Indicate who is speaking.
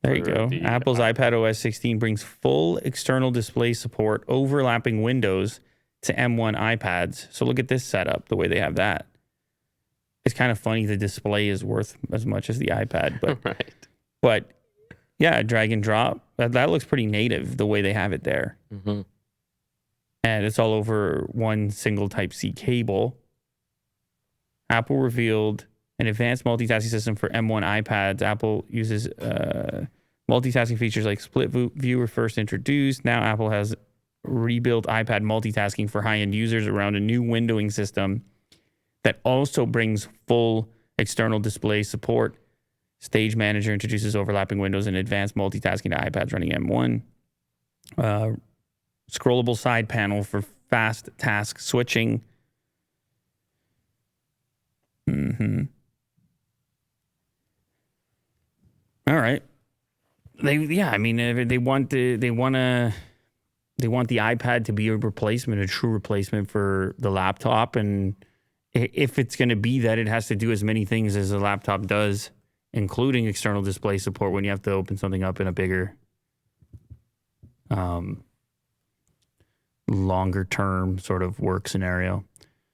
Speaker 1: There you go. Apple's iPad OS 16 brings full external display support, overlapping windows to M1 iPads. So look at this setup, the way they have that. It's kind of funny the display is worth as much as the iPad, but
Speaker 2: right.
Speaker 1: But yeah, drag and drop. That looks pretty native the way they have it there.
Speaker 2: Mm-hmm.
Speaker 1: And it's all over one single Type-C cable. Apple revealed an advanced multitasking system for M1 iPads. Apple uses multitasking features like split view were first introduced. Now Apple has rebuilt iPad multitasking for high-end users around a new windowing system that also brings full external display support. Stage Manager introduces overlapping windows and advanced multitasking to iPads running M1. Scrollable side panel for fast task switching. Mm-hmm. All right. They want the iPad to be a replacement, a true replacement for the laptop, and if it's going to be that, it has to do as many things as a laptop does, including external display support when you have to open something up in a bigger, longer term sort of work scenario.